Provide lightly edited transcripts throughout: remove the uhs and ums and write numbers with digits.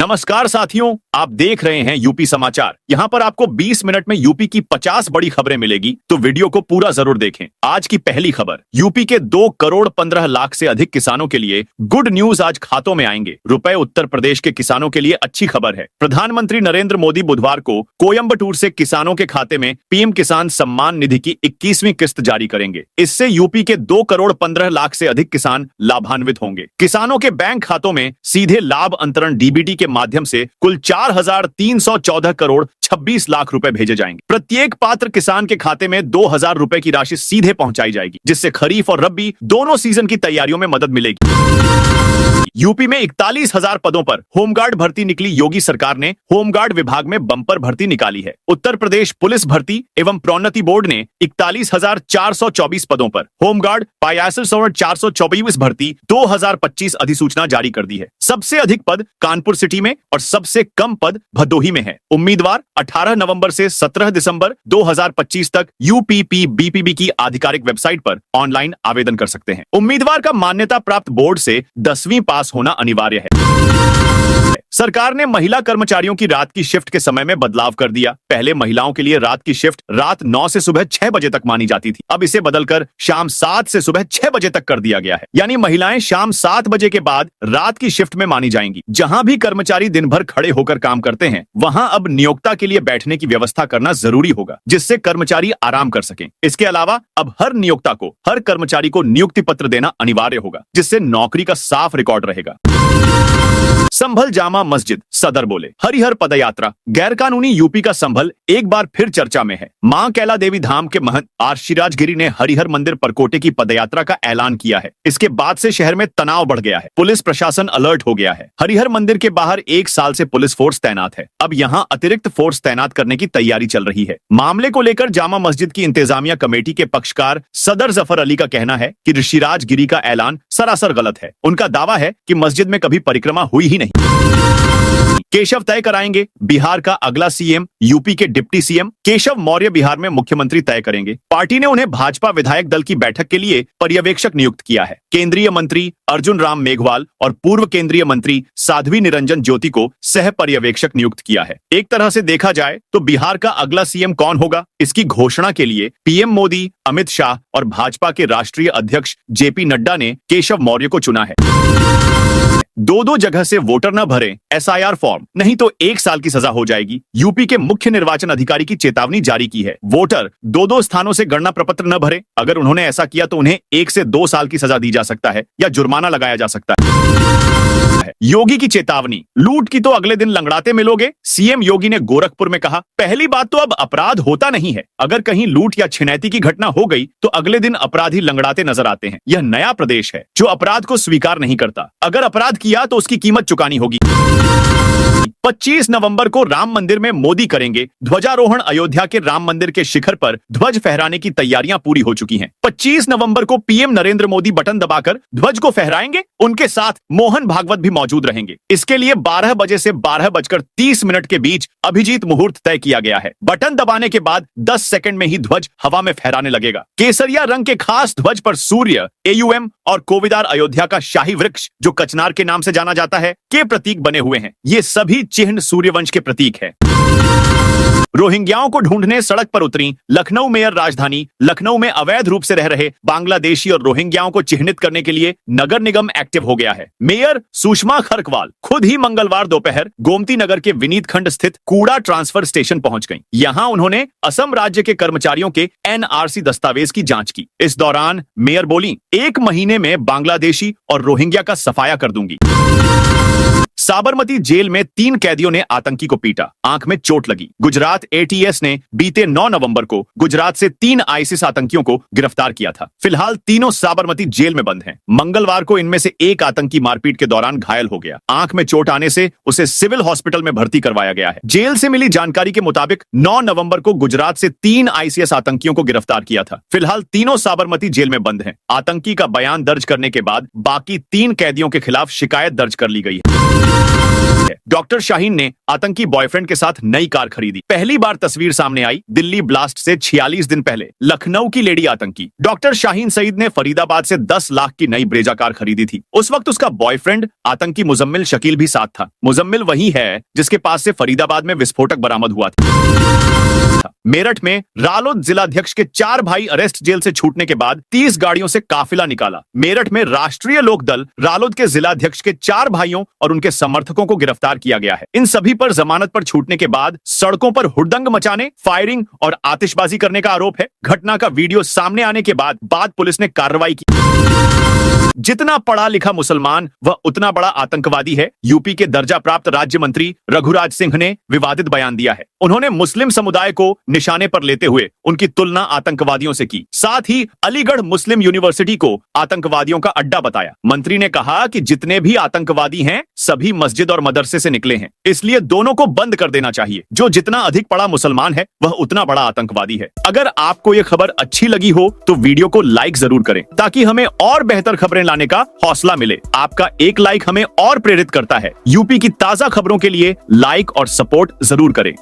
नमस्कार साथियों, आप देख रहे हैं यूपी समाचार। यहाँ पर आपको 20 मिनट में यूपी की 50 बड़ी खबरें मिलेगी, तो वीडियो को पूरा जरूर देखें। आज की पहली खबर, यूपी के 2 करोड़ 15 लाख से अधिक किसानों के लिए गुड न्यूज आज खातों में आएंगे। रुपए उत्तर प्रदेश के किसानों के लिए अच्छी खबर है। प्रधानमंत्री नरेंद्र मोदी बुधवार को कोयम्बटूर से किसानों के खाते में पीएम किसान सम्मान निधि की 21वीं किस्त जारी करेंगे। इससे यूपी के 2 करोड़ 15 लाख से अधिक किसान लाभान्वित होंगे। किसानों के बैंक खातों में सीधे लाभ अंतरण डीबीटी के माध्यम से कुल 4,314 करोड़ 26 लाख रुपए भेजे जाएंगे। प्रत्येक पात्र किसान के खाते में 2,000 रुपए की राशि सीधे पहुंचाई जाएगी, जिससे खरीफ और रबी दोनों सीजन की तैयारियों में मदद मिलेगी। यूपी में 41,000 पदों पर होमगार्ड भर्ती निकली। योगी सरकार ने होमगार्ड विभाग में बंपर भर्ती निकाली है। उत्तर प्रदेश पुलिस भर्ती एवं प्रोन्नति बोर्ड ने 41,424 पदों पर होमगार्ड पायलट 424 भर्ती 2025 अधिसूचना जारी कर दी है। सबसे अधिक पद कानपुर सिटी में और सबसे कम पद भदोही में है। उम्मीदवार 18 नवंबर से 17 दिसंबर 2025 तक यूपीपीबीपीबी की आधिकारिक वेबसाइट पर ऑनलाइन आवेदन कर सकते हैं। उम्मीदवार का मान्यता प्राप्त बोर्ड से 10वीं पास होना अनिवार्य है। सरकार ने महिला कर्मचारियों की रात की शिफ्ट के समय में बदलाव कर दिया। पहले महिलाओं के लिए रात की शिफ्ट रात 9 से सुबह 6 बजे तक मानी जाती थी। अब इसे बदलकर शाम 7 से सुबह 6 बजे तक कर दिया गया है। यानी महिलाएं शाम 7 बजे के बाद रात की शिफ्ट में मानी जाएंगी। जहां भी कर्मचारी दिन भर खड़े होकर काम करते हैं, वहां अब नियोक्ता के लिए बैठने की व्यवस्था करना जरूरी होगा, जिससे कर्मचारी आराम कर सकें। इसके अलावा अब हर नियोक्ता को हर कर्मचारी को नियुक्ति पत्र देना अनिवार्य होगा, जिससे नौकरी का साफ रिकॉर्ड रहेगा। संभल जामा मस्जिद, सदर बोले हरिहर पदयात्रा। गैरकानूनी यूपी का संभल एक बार फिर चर्चा में है। मां कैला देवी धाम के महंत आशीराज गिरी ने हरिहर मंदिर परकोटे की पदयात्रा का ऐलान किया है। इसके बाद से शहर में तनाव बढ़ गया है। पुलिस प्रशासन अलर्ट हो गया है। हरिहर मंदिर के बाहर 1 साल से पुलिस फोर्स तैनात है। अब यहाँ अतिरिक्त फोर्स तैनात करने की तैयारी चल रही है। मामले को लेकर जामा मस्जिद की इंतजामिया कमेटी के पक्षकार सदर जफर अली का कहना है कि ऋषिराज गिरी का ऐलान सरासर गलत है। उनका दावा है कि मस्जिद में कभी परिक्रमा हुई ही नहीं। केशव तय कराएंगे बिहार का अगला सीएम। यूपी के डिप्टी सीएम केशव मौर्य बिहार में मुख्यमंत्री तय करेंगे। पार्टी ने उन्हें भाजपा विधायक दल की बैठक के लिए पर्यवेक्षक नियुक्त किया है। केंद्रीय मंत्री अर्जुन राम मेघवाल और पूर्व केंद्रीय मंत्री साध्वी निरंजन ज्योति को सह पर्यवेक्षक नियुक्त किया है। एक तरह से देखा जाए तो बिहार का अगला सीएम कौन होगा, इसकी घोषणा के लिए पीएम मोदी, अमित शाह और भाजपा के राष्ट्रीय अध्यक्ष जेपी नड्डा ने केशव मौर्य को चुना है। 2 जगह से वोटर न भरें एसआईआर फॉर्म, नहीं तो 1 साल की सजा हो जाएगी। यूपी के मुख्य निर्वाचन अधिकारी की चेतावनी जारी की है। वोटर 2 स्थानों से गणना प्रपत्र न भरे। अगर उन्होंने ऐसा किया तो उन्हें 1 से 2 साल की सजा दी जा सकता है या जुर्माना लगाया जा सकता है। योगी की चेतावनी, लूट की तो अगले दिन लंगड़ाते मिलोगे। सीएम योगी ने गोरखपुर में कहा, पहली बात तो अब अपराध होता नहीं है। अगर कहीं लूट या छिनैती की घटना हो गई तो अगले दिन अपराधी लंगड़ाते नजर आते हैं। यह नया प्रदेश है जो अपराध को स्वीकार नहीं करता। अगर अपराध किया तो उसकी कीमत चुकानी होगी। 25 नवंबर को राम मंदिर में मोदी करेंगे ध्वजारोहण। अयोध्या के राम मंदिर के शिखर पर ध्वज फहराने की तैयारियां पूरी हो चुकी हैं। 25 नवंबर को पीएम नरेंद्र मोदी बटन दबाकर ध्वज को फहराएंगे। उनके साथ मोहन भागवत भी मौजूद रहेंगे। इसके लिए 12 बजे से 12:30 के बीच अभिजीत मुहूर्त तय किया गया है। बटन दबाने के बाद 10 सेकंड में ही ध्वज हवा में फहराने लगेगा। केसरिया रंग के खास ध्वज पर सूर्य, एयूएम और कोविदार अयोध्या का शाही वृक्ष, जो कचनार के नाम से जाना जाता है, के प्रतीक बने हुए हैं। ये सभी चिन्ह सूर्यवंश के प्रतीक है। रोहिंग्याओं को ढूंढने सड़क पर उतरी लखनऊ मेयर। राजधानी लखनऊ में अवैध रूप से रह रहे बांग्लादेशी और रोहिंग्याओं को चिन्हित करने के लिए नगर निगम एक्टिव हो गया है। मेयर सुषमा खरकवाल खुद ही मंगलवार दोपहर गोमती नगर के विनीत खंड स्थित कूड़ा ट्रांसफर स्टेशन पहुंच गईं। यहां उन्होंने असम राज्य के कर्मचारियों के एनआरसी दस्तावेज की जांच की। इस दौरान मेयर बोली, 1 महीने में बांग्लादेशी और रोहिंग्या का सफाया कर दूंगी। साबरमती जेल में 3 कैदियों ने आतंकी को पीटा, आंख में चोट लगी। गुजरात एटीएस ने बीते 9 नवंबर को गुजरात से 3 आईसिस आतंकियों को गिरफ्तार किया था। फिलहाल तीनों साबरमती जेल में बंद हैं। मंगलवार को इनमें से एक आतंकी मारपीट के दौरान घायल हो गया। आंख में चोट आने से उसे सिविल हॉस्पिटल में भर्ती करवाया गया है। जेल से मिली जानकारी के मुताबिक 9 नवंबर को गुजरात से 3 आईसीएस आतंकियों को गिरफ्तार किया था। फिलहाल तीनों साबरमती जेल में बंद हैं। आतंकी का बयान दर्ज करने के बाद बाकी 3 कैदियों के खिलाफ शिकायत दर्ज कर ली गई है। डॉक्टर शाहीन ने आतंकी बॉयफ्रेंड के साथ नई कार खरीदी। पहली बार तस्वीर सामने आई दिल्ली ब्लास्ट से 46 दिन पहले। लखनऊ की लेडी आतंकी डॉक्टर शाहीन सईद ने फरीदाबाद से 10 लाख की नई ब्रेजा कार खरीदी थी। उस वक्त उसका बॉयफ्रेंड आतंकी मुजम्मिल शकील भी साथ था। मुजम्मिल वही है जिसके पास से फरीदाबाद में विस्फोटक बरामद हुआ था। मेरठ में रालोद जिलाध्यक्ष के 4 भाई अरेस्ट जेल से छूटने के बाद 30 गाड़ियों से काफिला निकाला। मेरठ में राष्ट्रीय लोक दल रालोद के जिलाध्यक्ष के 4 भाइयों और उनके समर्थकों को गिरफ्तार किया गया है। इन सभी पर जमानत पर छूटने के बाद सड़कों पर हुड़दंग मचाने, फायरिंग और आतिशबाजी करने का आरोप है। घटना का वीडियो सामने आने के बाद पुलिस ने कार्रवाई की। जितना पढ़ा लिखा मुसलमान वह उतना बड़ा आतंकवादी है। यूपी के दर्जा प्राप्त राज्य मंत्री रघुराज सिंह ने विवादित बयान दिया है। उन्होंने मुस्लिम समुदाय को निशाने पर लेते हुए उनकी तुलना आतंकवादियों से की। साथ ही अलीगढ़ मुस्लिम यूनिवर्सिटी को आतंकवादियों का अड्डा बताया। मंत्री ने कहा कि जितने भी आतंकवादी हैं सभी मस्जिद और मदरसे से निकले हैं, इसलिए दोनों को बंद कर देना चाहिए। जो जितना अधिक पढ़ा मुसलमान है वह उतना बड़ा आतंकवादी है। अगर आपको यह खबर अच्छी लगी हो तो वीडियो को लाइक जरूर करें ताकि हमें और बेहतर खबरें लाने का हौसला मिले। आपका एक लाइक हमें और प्रेरित करता है। यूपी की ताजा खबरों के लिए लाइक और सपोर्ट जरूर करें।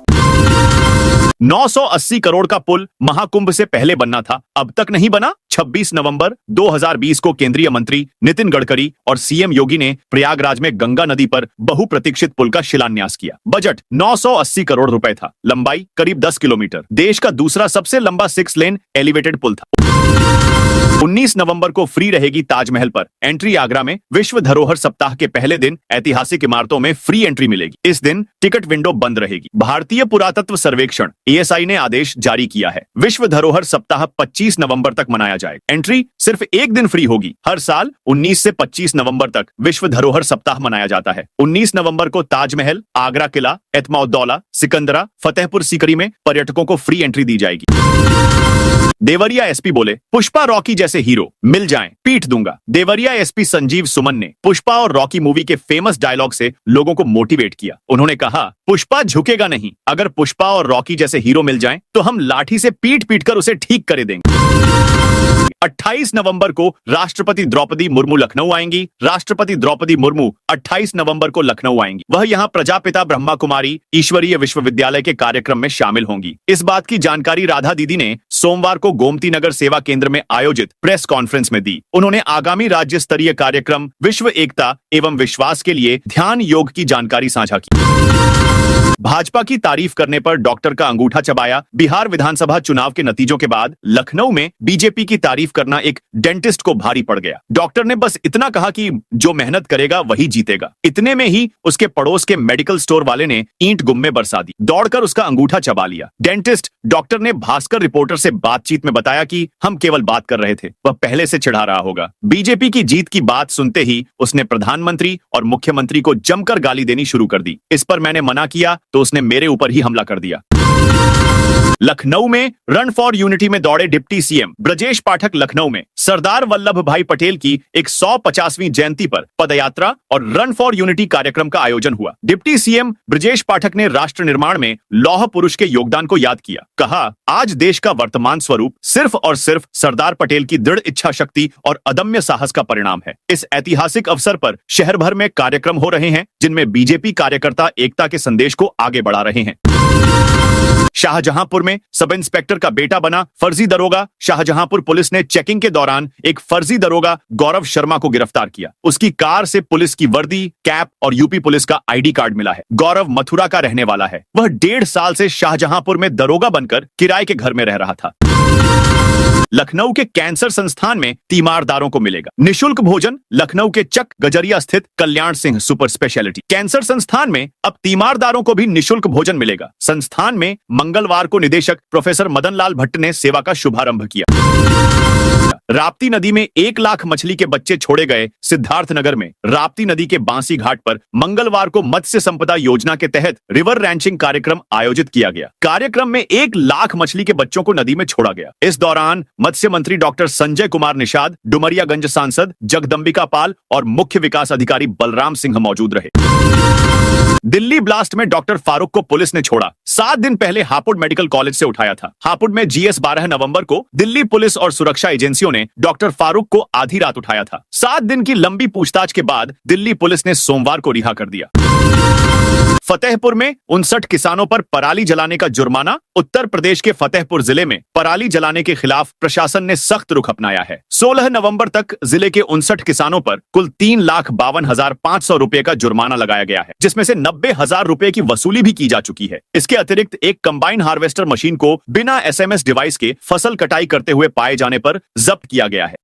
980 करोड़ का पुल महाकुंभ से पहले बनना था, अब तक नहीं बना। 26 नवंबर 2020 को केंद्रीय मंत्री नितिन गडकरी और सीएम योगी ने प्रयागराज में गंगा नदी पर बहुप्रतीक्षित पुल का शिलान्यास किया। बजट 980 करोड़ रुपए था, लंबाई करीब 10 किलोमीटर, देश का दूसरा सबसे लंबा 6 लेन एलिवेटेड पुल था। 19 नवंबर को फ्री रहेगी ताजमहल पर एंट्री। आगरा में विश्व धरोहर सप्ताह के पहले दिन ऐतिहासिक इमारतों में फ्री एंट्री मिलेगी। इस दिन टिकट विंडो बंद रहेगी। भारतीय पुरातत्व सर्वेक्षण एएसआई ने आदेश जारी किया है। विश्व धरोहर सप्ताह 25 नवंबर तक मनाया जाएगा। एंट्री सिर्फ एक दिन फ्री होगी। हर साल 19 से 25 नवंबर तक विश्व धरोहर सप्ताह मनाया जाता है। 19 नवंबर को ताजमहल, आगरा किला, एतमाउद्दौला, सिकंदरा, फतेहपुर सीकरी में पर्यटकों को फ्री एंट्री दी जाएगी। देवरिया एसपी बोले, पुष्पा रॉकी जैसे हीरो मिल जाएं, पीट दूंगा। देवरिया एसपी संजीव सुमन ने पुष्पा और रॉकी मूवी के फेमस डायलॉग से लोगों को मोटिवेट किया। उन्होंने कहा, पुष्पा झुकेगा नहीं। अगर पुष्पा और रॉकी जैसे हीरो मिल जाएं, तो हम लाठी से पीट पीट कर उसे ठीक करे देंगे। 28 नवंबर को राष्ट्रपति द्रौपदी मुर्मू लखनऊ आएंगी। राष्ट्रपति द्रौपदी मुर्मू 28 नवंबर को लखनऊ आएंगी। वह यहां प्रजापिता ब्रह्मा कुमारी ईश्वरीय विश्वविद्यालय के कार्यक्रम में शामिल होंगी। इस बात की जानकारी राधा दीदी ने सोमवार को गोमती नगर सेवा केंद्र में आयोजित प्रेस कॉन्फ्रेंस में दी। उन्होंने आगामी राज्य स्तरीय कार्यक्रम विश्व एकता एवं विश्वास के लिए ध्यान योग की जानकारी साझा की। भाजपा की तारीफ करने पर डॉक्टर का अंगूठा चबाया। बिहार विधानसभा चुनाव के नतीजों के बाद लखनऊ में बीजेपी की तारीफ करना एक डेंटिस्ट को भारी पड़ गया। डॉक्टर ने बस इतना कहा कि जो मेहनत करेगा वही जीतेगा। इतने में ही उसके पड़ोस के मेडिकल स्टोर वाले ने ईंट गुम्मे बरसा दी, दौड़कर उसका अंगूठा चबा लिया। डेंटिस्ट डॉक्टर ने भास्कर रिपोर्टर से बातचीत में बताया कि हम केवल बात कर रहे थे, वह पहले से चिढ़ा रहा होगा। बीजेपी की जीत की बात सुनते ही उसने प्रधानमंत्री और मुख्यमंत्री को जमकर गाली देनी शुरू कर दी। इस पर मैंने मना किया तो उसने मेरे ऊपर ही हमला कर दिया। लखनऊ में रन फॉर यूनिटी में दौड़े डिप्टी सीएम ब्रजेश पाठक। लखनऊ में सरदार वल्लभ भाई पटेल की 150वीं जयंती पर पदयात्रा और रन फॉर यूनिटी कार्यक्रम का आयोजन हुआ। डिप्टी सीएम ब्रजेश पाठक ने राष्ट्र निर्माण में लौह पुरुष के योगदान को याद किया। कहा, आज देश का वर्तमान स्वरूप सिर्फ और सिर्फ सरदार पटेल की दृढ़ इच्छा शक्ति और अदम्य साहस का परिणाम है। इस ऐतिहासिक अवसर पर शहर भर में कार्यक्रम हो रहे हैं, जिनमें बीजेपी कार्यकर्ता एकता के संदेश को आगे बढ़ा रहे हैं। शाहजहांपुर में सब इंस्पेक्टर का बेटा बना फर्जी दरोगा। शाहजहांपुर पुलिस ने चेकिंग के दौरान एक फर्जी दरोगा गौरव शर्मा को गिरफ्तार किया। उसकी कार से पुलिस की वर्दी, कैप और यूपी पुलिस का आईडी कार्ड मिला है। गौरव मथुरा का रहने वाला है। वह 1.5 साल से शाहजहांपुर में दरोगा बनकर किराए के घर में रह रहा था। लखनऊ के कैंसर संस्थान में तीमारदारों को मिलेगा निशुल्क भोजन। लखनऊ के चक गजरिया स्थित Kalyan Singh super speciality cancer संस्थान में अब तीमारदारों को भी निशुल्क भोजन मिलेगा। संस्थान में मंगलवार को निदेशक प्रोफेसर मदन लाल भट्ट ने सेवा का शुभारंभ किया। राप्ती नदी में 1 लाख मछली के बच्चे छोड़े गए। सिद्धार्थनगर में राप्ती नदी के बांसी घाट पर मंगलवार को मत्स्य संपदा योजना के तहत रिवर रैंचिंग कार्यक्रम आयोजित किया गया। कार्यक्रम में 1 लाख मछली के बच्चों को नदी में छोड़ा गया। इस दौरान मत्स्य मंत्री डॉक्टर संजय कुमार निषाद, डुमरियागंज सांसद जगदम्बिका पाल और मुख्य विकास अधिकारी बलराम सिंह मौजूद रहे। दिल्ली ब्लास्ट में डॉक्टर फारूक को पुलिस ने छोड़ा। 7 दिन पहले हापुड़ मेडिकल कॉलेज से उठाया था। हापुड़ में जीएस 12 नवंबर को दिल्ली पुलिस और सुरक्षा एजेंसियों ने डॉक्टर फारूक को आधी रात उठाया था। 7 दिन की लंबी पूछताछ के बाद दिल्ली पुलिस ने सोमवार को रिहा कर दिया। फतेहपुर में 59 किसानों पर पराली जलाने का जुर्माना। उत्तर प्रदेश के फतेहपुर जिले में पराली जलाने के खिलाफ प्रशासन ने सख्त रुख अपनाया है। 16 नवंबर तक जिले के 59 किसानों पर कुल 3,52,500 रुपए का जुर्माना लगाया गया है, जिसमें से 90,000 रुपए की वसूली भी की जा चुकी है। इसके अतिरिक्त एक कंबाइन हार्वेस्टर मशीन को बिना एसएमएस डिवाइस के फसल कटाई करते हुए पाए जाने पर जब्त किया गया है।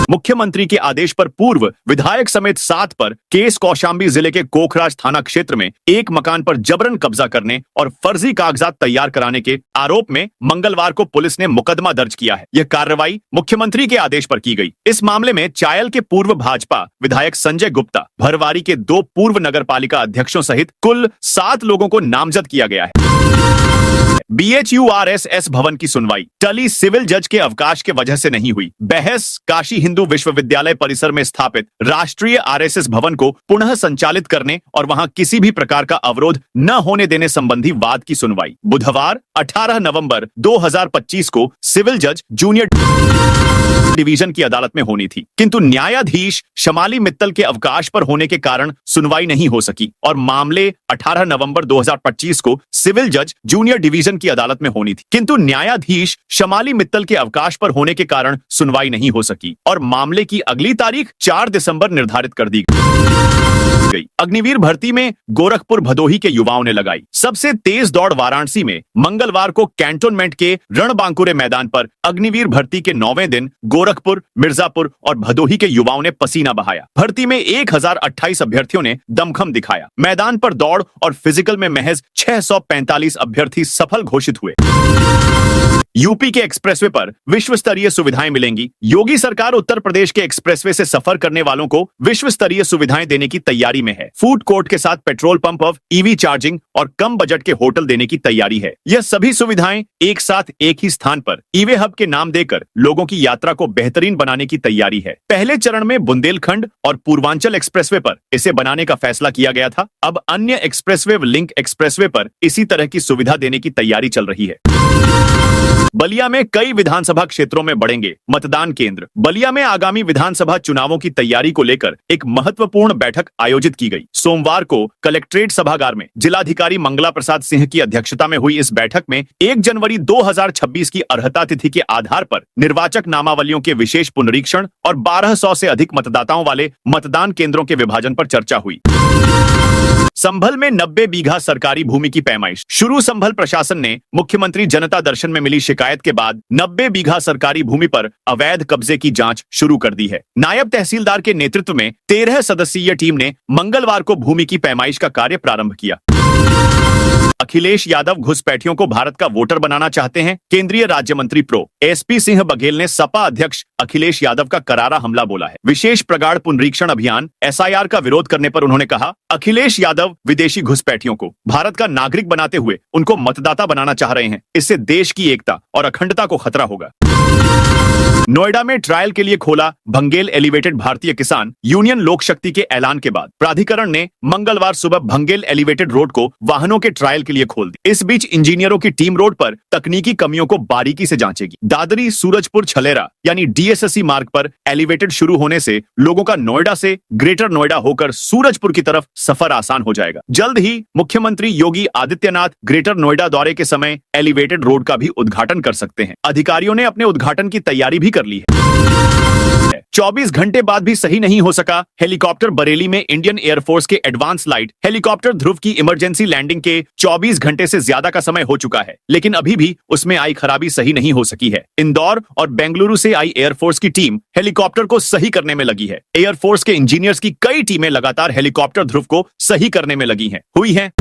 मुख्यमंत्री के आदेश पर पूर्व विधायक समेत 7 पर केस कौशाम्बी जिले के कोखराज थाना क्षेत्र में एक मकान पर जबरन कब्जा करने और फर्जी कागजात तैयार कराने के आरोप में मंगलवार को पुलिस ने मुकदमा दर्ज किया है। यह कार्रवाई मुख्यमंत्री के आदेश पर की गई। इस मामले में चायल के पूर्व भाजपा विधायक संजय गुप्ता, भरवारी के 2 पूर्व नगरपालिका अध्यक्षों सहित कुल 7 लोगों को नामजद किया गया है। BHURSS भवन की सुनवाई टली सिविल जज के अवकाश के वजह से नहीं हुई। बहस काशी हिंदू विश्वविद्यालय परिसर में स्थापित राष्ट्रीय RSS भवन को पुनः संचालित करने और वहां किसी भी प्रकार का अवरोध न होने देने संबंधी वाद की सुनवाई बुधवार 18 नवंबर 2025 को सिविल जज जूनियर डिवीजन की अदालत में होनी थी, किंतु न्यायाधीश शमाली मित्तल के अवकाश पर होने के कारण सुनवाई नहीं हो सकी और मामले 18 नवंबर 2025 को सिविल जज जूनियर डिवीजन की अदालत में होनी थी, किंतु न्यायाधीश शमाली मित्तल के अवकाश पर होने के कारण सुनवाई नहीं हो सकी और मामले की अगली तारीख 4 दिसंबर निर्धारित कर दी गई। अग्निवीर भर्ती में गोरखपुर भदोही के युवाओं ने लगाई सबसे तेज दौड़। वाराणसी में मंगलवार को कैंटोनमेंट के रणबांकुरे मैदान पर अग्निवीर भर्ती के 9वें दिन गोरखपुर, मिर्जापुर और भदोही के युवाओं ने पसीना बहाया। भर्ती में 1028 अभ्यर्थियों ने दमखम दिखाया। मैदान पर दौड़ और फिजिकल में महज 645 अभ्यर्थी सफल घोषित हुए। यूपी के एक्सप्रेसवे पर विश्व स्तरीय सुविधाएं मिलेंगी। योगी सरकार उत्तर प्रदेश के एक्सप्रेसवे से सफर करने वालों को विश्व स्तरीय सुविधाएं देने की तैयारी में है। फूड कोर्ट के साथ पेट्रोल पंप और ईवी चार्जिंग और कम बजट के होटल देने की तैयारी है। यह सभी सुविधाएं एक साथ एक ही स्थान पर ईवे हब के नाम देकर लोगों की यात्रा को बेहतरीन बनाने की तैयारी है। पहले चरण में बुंदेलखंड और पूर्वांचल एक्सप्रेसवे पर इसे बनाने का फैसला किया गया था। अब अन्य एक्सप्रेसवे लिंक एक्सप्रेसवे पर इसी तरह की सुविधा देने की तैयारी चल रही है। बलिया में कई विधानसभा क्षेत्रों में बढ़ेंगे मतदान केंद्र। बलिया में आगामी विधानसभा चुनावों की तैयारी को लेकर एक महत्वपूर्ण बैठक आयोजित की गई। सोमवार को कलेक्ट्रेट सभागार में जिलाधिकारी मंगला प्रसाद सिंह की अध्यक्षता में हुई इस बैठक में 1 जनवरी 2026 की अर्हता तिथि के आधार पर निर्वाचक नामावलियों के विशेष पुनरीक्षण और 1200 से अधिक मतदाताओं वाले मतदान केंद्रों के विभाजन पर चर्चा हुई। संभल में 90 बीघा सरकारी भूमि की पैमाइश शुरू। संभल प्रशासन ने मुख्यमंत्री जनता दर्शन में मिली शिकायत के बाद 90 बीघा सरकारी भूमि पर अवैध कब्जे की जांच शुरू कर दी है। नायब तहसीलदार के नेतृत्व में 13 सदस्यीय टीम ने मंगलवार को भूमि की पैमाइश का कार्य प्रारंभ किया। अखिलेश यादव घुसपैठियों को भारत का वोटर बनाना चाहते हैं। केंद्रीय राज्य मंत्री प्रो एसपी सिंह बघेल ने सपा अध्यक्ष अखिलेश यादव का करारा हमला बोला है। विशेष प्रगाढ़ पुनरीक्षण अभियान SIR का विरोध करने पर उन्होंने कहा, अखिलेश यादव विदेशी घुसपैठियों को भारत का नागरिक बनाते हुए उनको मतदाता बनाना चाह रहे हैं। इससे देश की एकता और अखंडता को खतरा होगा। नोएडा में ट्रायल के लिए खोला भंगेल एलिवेटेड। भारतीय किसान यूनियन लोक शक्ति के ऐलान के बाद प्राधिकरण ने मंगलवार सुबह भंगेल एलिवेटेड रोड को वाहनों के ट्रायल के लिए खोल दी। इस बीच इंजीनियरों की टीम रोड पर तकनीकी कमियों को बारीकी से जांचेगी। दादरी सूरजपुर छलेरा यानी DSSC मार्ग पर एलिवेटेड शुरू होने से लोगों का नोएडा से ग्रेटर नोएडा होकर सूरजपुर की तरफ सफर आसान हो जाएगा। जल्द ही मुख्यमंत्री योगी आदित्यनाथ ग्रेटर नोएडा दौरे के समय एलिवेटेड रोड का भी उद्घाटन कर सकते हैं। अधिकारियों ने अपने उद्घाटन की तैयारी भी कर ली है। 24 घंटे बाद भी सही नहीं हो सका हेलीकॉप्टर। बरेली में इंडियन एयरफोर्स के एडवांस लाइट हेलीकॉप्टर ध्रुव की इमरजेंसी लैंडिंग के 24 घंटे से ज्यादा का समय हो चुका है, लेकिन अभी भी उसमें आई खराबी सही नहीं हो सकी है। इंदौर और बेंगलुरु से आई एयरफोर्स की टीम हेलीकॉप्टर को सही करने में लगी है। एयरफोर्स के इंजीनियर्स की कई टीमें लगातार हेलीकॉप्टर ध्रुव को सही करने में लगी हैं।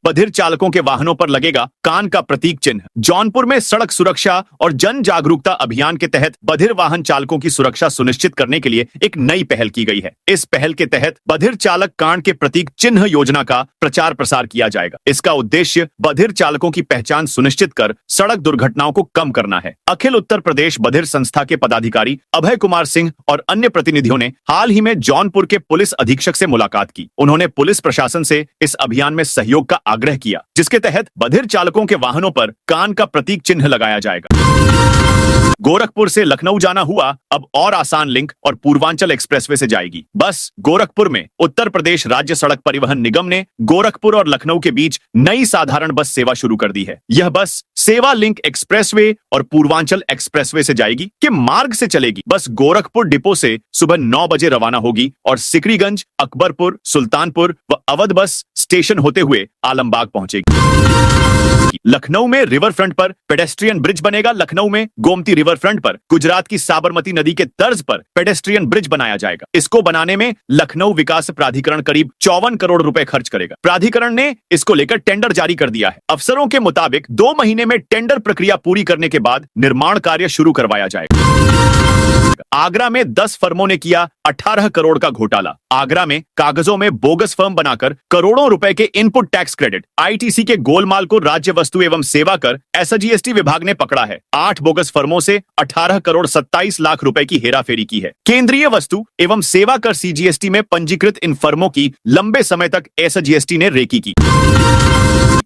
बधिर चालकों के वाहनों पर लगेगा कान का प्रतीक चिन्ह। जौनपुर में सड़क सुरक्षा और जन जागरूकता अभियान के तहत बधिर वाहन चालकों की सुरक्षा सुनिश्चित करने के लिए एक नई पहल की गई है। इस पहल के तहत बधिर चालक कान के प्रतीक चिन्ह योजना का प्रचार प्रसार किया जाएगा। इसका उद्देश्य बधिर चालकों की पहचान सुनिश्चित कर सड़क दुर्घटनाओं को कम करना है। अखिल उत्तर प्रदेश बधिर संस्था के पदाधिकारी अभय कुमार सिंह और अन्य प्रतिनिधियों ने हाल ही में जौनपुर के पुलिस अधीक्षक से मुलाकात की। उन्होंने पुलिस प्रशासन से इस अभियान में सहयोग का आग्रह किया, जिसके तहत बधिर चालकों के वाहनों पर कान का प्रतीक चिन्ह लगाया जाएगा। गोरखपुर से लखनऊ जाना हुआ अब और आसान लिंक और पूर्वांचल एक्सप्रेसवे से जाएगी। बस गोरखपुर में उत्तर प्रदेश राज्य सड़क परिवहन निगम ने गोरखपुर और लखनऊ के बीच नई साधारण बस सेवा शुरू कर दी है। यह बस सेवा लिंक एक्सप्रेसवे और पूर्वांचल एक्सप्रेसवे से जाएगी के मार्ग से चलेगी। बस गोरखपुर डिपो से सुबह 9 बजे रवाना होगी और सिकरीगंज, अकबरपुर, सुल्तानपुर व अवध बस स्टेशन होते हुए आलमबाग पहुंचेगी। लखनऊ में रिवर फ्रंट पर पेडेस्ट्रियन ब्रिज बनेगा। लखनऊ में गोमती रिवर फ्रंट पर गुजरात की साबरमती नदी के तर्ज पर पेडेस्ट्रियन ब्रिज बनाया जाएगा। इसको बनाने में लखनऊ विकास प्राधिकरण करीब 54 करोड़ रुपए खर्च करेगा। प्राधिकरण ने इसको लेकर टेंडर जारी कर दिया है। अफसरों के मुताबिक 2 महीने में टेंडर प्रक्रिया पूरी करने के बाद निर्माण कार्य शुरू करवाया जाएगा। आगरा में 10 फर्मों ने किया 18 करोड़ का घोटाला। आगरा में कागजों में बोगस फर्म बनाकर करोड़ों रुपए के इनपुट टैक्स क्रेडिट आईटीसी के गोलमाल को राज्य वस्तु एवं सेवा कर एसजीएसटी विभाग ने पकड़ा है। 8 बोगस फर्मों से 18 करोड़ 27 लाख रुपए की हेराफेरी की है। केंद्रीय वस्तु एवं सेवा कर सीजीएसटी में पंजीकृत इन फर्मों की लंबे समय तक एसजीएसटी ने रेकी की।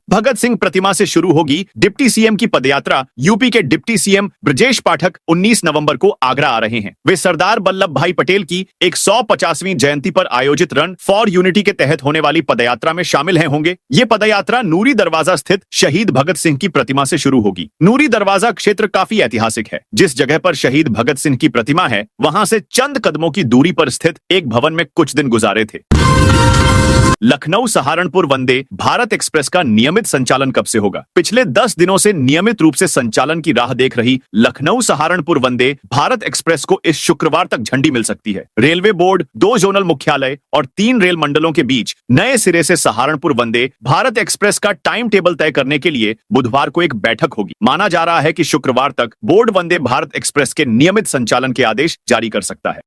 भगत सिंह प्रतिमा से शुरू होगी डिप्टी सीएम की पदयात्रा। यूपी के डिप्टी सीएम ब्रजेश पाठक 19 नवंबर को आगरा आ रहे हैं। वे सरदार वल्लभ भाई पटेल की 150वीं जयंती पर आयोजित रन फॉर यूनिटी के तहत होने वाली पदयात्रा में शामिल होंगे। ये पदयात्रा नूरी दरवाजा स्थित शहीद भगत सिंह की प्रतिमा से शुरू होगी। नूरी दरवाजा क्षेत्र काफी ऐतिहासिक है। जिस जगह पर शहीद भगत सिंह की प्रतिमा है, वहां से चंद कदमों की दूरी पर स्थित एक भवन में कुछ दिन गुजारे थे। लखनऊ सहारनपुर वंदे भारत एक्सप्रेस का नियमित संचालन कब से होगा? पिछले 10 दिनों से नियमित रूप से संचालन की राह देख रही लखनऊ सहारनपुर वंदे भारत एक्सप्रेस को इस शुक्रवार तक झंडी मिल सकती है। रेलवे बोर्ड, 2 जोनल मुख्यालय और 3 रेल मंडलों के बीच नए सिरे से सहारनपुर वंदे भारत एक्सप्रेस का टाइम टेबल तय करने के लिए बुधवार को एक बैठक होगी। माना जा रहा है कि शुक्रवार तक बोर्ड वंदे भारत एक्सप्रेस के नियमित संचालन के आदेश जारी कर सकता है।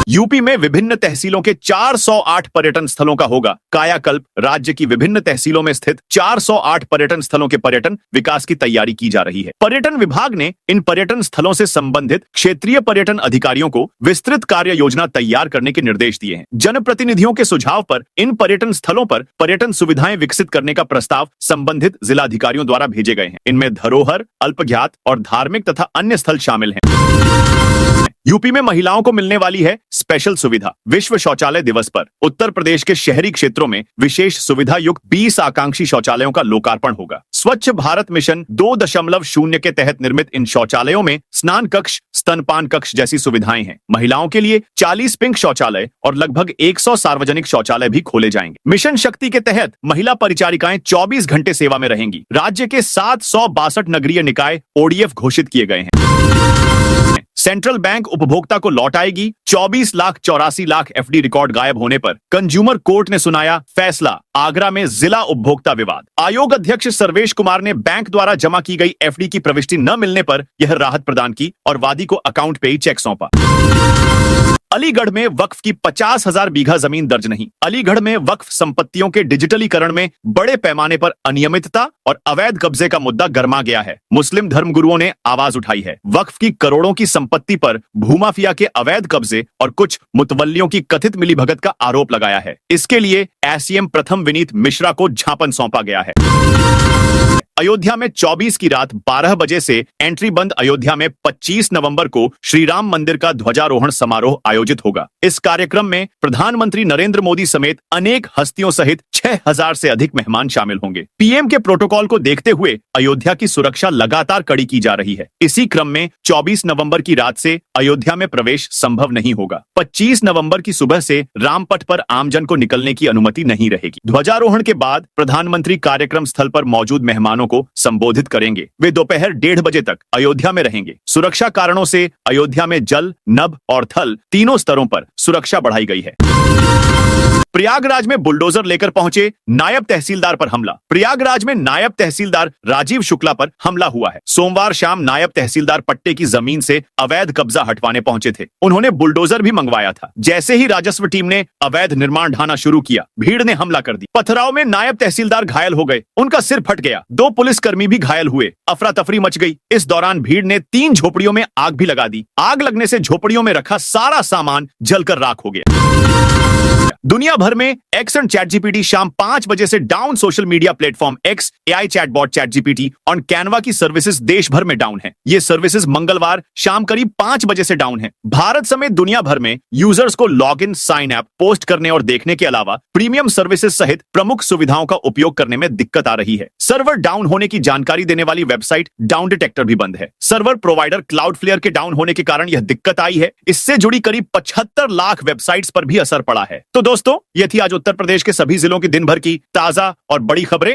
यूपी में विभिन्न तहसीलों के 408 पर्यटन स्थलों का होगा कायाकल्प। राज्य की विभिन्न तहसीलों में स्थित 408 पर्यटन स्थलों के पर्यटन विकास की तैयारी की जा रही है। पर्यटन विभाग ने इन पर्यटन स्थलों से संबंधित क्षेत्रीय पर्यटन अधिकारियों को विस्तृत कार्य योजना तैयार करने के निर्देश दिए हैं। जनप्रतिनिधियों के सुझाव पर इन पर्यटन स्थलों पर पर्यटन सुविधाएं विकसित करने का प्रस्ताव संबंधित जिलाधिकारियों द्वारा भेजे गए हैं। इनमें धरोहर, अल्पज्ञात और धार्मिक तथा अन्य स्थल शामिल हैं। यूपी में महिलाओं को मिलने वाली है स्पेशल सुविधा। विश्व शौचालय दिवस पर उत्तर प्रदेश के शहरी क्षेत्रों में विशेष सुविधा युक्त 20 आकांक्षी शौचालयों का लोकार्पण होगा। स्वच्छ भारत मिशन 2.0 के तहत निर्मित इन शौचालयों में स्नान कक्ष, स्तनपान कक्ष जैसी सुविधाएं हैं। महिलाओं के लिए 40 पिंक शौचालय और लगभग 100 सार्वजनिक शौचालय भी खोले जाएंगे। मिशन शक्ति के तहत महिला परिचारिकाएं 24 घंटे सेवा में रहेंगी। राज्य के 762 नगरीय निकाय ओडीएफ घोषित किए गए हैं। सेंट्रल बैंक उपभोक्ता को लौटाएगी 24,84,00,000 एफडी रिकॉर्ड गायब होने पर कंज्यूमर कोर्ट ने सुनाया फैसला। आगरा में जिला उपभोक्ता विवाद। आयोग अध्यक्ष सर्वेश कुमार ने बैंक द्वारा जमा की गई एफडी की प्रविष्टि न मिलने पर यह राहत प्रदान की और वादी को अकाउंट पे ही चेक सौंपा। अलीगढ़ में वक्फ की 50,000 बीघा जमीन दर्ज नहीं। अलीगढ़ में वक्फ संपत्तियों के डिजिटलीकरण में बड़े पैमाने पर अनियमितता और अवैध कब्जे का मुद्दा गर्मा गया है। मुस्लिम धर्मगुरुओं ने आवाज उठाई है। वक्फ की करोड़ों की संपत्ति पर भूमाफिया के अवैध कब्जे और कुछ मुतवल्लियों की कथित मिलीभगत का आरोप लगाया है। इसके लिए एसडीएम प्रथम विनीत मिश्रा को झापन सौंपा गया है। अयोध्या में 24 की रात 12 बजे से एंट्री बंद अयोध्या में 25 नवंबर को श्री राम मंदिर का ध्वजारोहण समारोह आयोजित होगा। इस कार्यक्रम में प्रधानमंत्री नरेंद्र मोदी समेत अनेक हस्तियों सहित 6,000 से अधिक मेहमान शामिल होंगे। पीएम के प्रोटोकॉल को देखते हुए अयोध्या की सुरक्षा लगातार कड़ी की जा रही है। इसी क्रम में 24 नवंबर की रात से अयोध्या में प्रवेश संभव नहीं होगा। 25 नवंबर की सुबह से रामपथ पर आमजन को निकलने की अनुमति नहीं रहेगी। ध्वजारोहण के बाद प्रधानमंत्री कार्यक्रम स्थल पर मौजूद मेहमानों को संबोधित करेंगे। वे दोपहर 1:30 बजे तक अयोध्या में रहेंगे। सुरक्षा कारणों से अयोध्या में जल, नभ और थल तीनों स्तरों पर सुरक्षा बढ़ाई गई है। प्रयागराज में बुलडोजर लेकर पहुंचे नायब तहसीलदार पर हमला। प्रयागराज में नायब तहसीलदार राजीव शुक्ला पर हमला हुआ है। सोमवार शाम नायब तहसीलदार पट्टे की जमीन से अवैध कब्जा हटवाने पहुंचे थे। उन्होंने बुलडोजर भी मंगवाया था। जैसे ही राजस्व टीम ने अवैध निर्माण ढाना शुरू किया, भीड़ ने हमला कर दी। पथराव में नायब तहसीलदार घायल हो गए। उनका सिर फट गया। 2 पुलिसकर्मी भी घायल हुए। अफरा तफरी मच गई। इस दौरान भीड़ ने 3 झोपड़ियों में आग भी लगा दी। आग लगने से झोपड़ियों में रखा सारा सामान जलकर राख हो गया। दुनिया भर में एक्स एंड चैट जीपीटी शाम 5 बजे से down. Social media platform x, AI chatbot chat GPT और कैनवा की सर्विसेज देश भर में डाउन है। ये सर्विसेज मंगलवार शाम करीब 5 बजे से डाउन है। भारत समेत दुनिया भर में यूजर्स को log in, sign up, post करने और देखने के अलावा प्रीमियम सर्विसेज सहित प्रमुख सुविधाओं का उपयोग करने में दिक्कत आ रही है। सर्वर डाउन होने की जानकारी देने वाली वेबसाइट डाउन डिटेक्टर भी बंद है। सर्वर प्रोवाइडर क्लाउडफ्लेयर के डाउन होने के कारण यह दिक्कत आई है। इससे जुड़ी करीब 75 लाख वेबसाइट्स पर भी असर पड़ा है। तो दोस्तों, ये थी आज उत्तर प्रदेश के सभी जिलों की दिन भर की ताजा और बड़ी खबरें।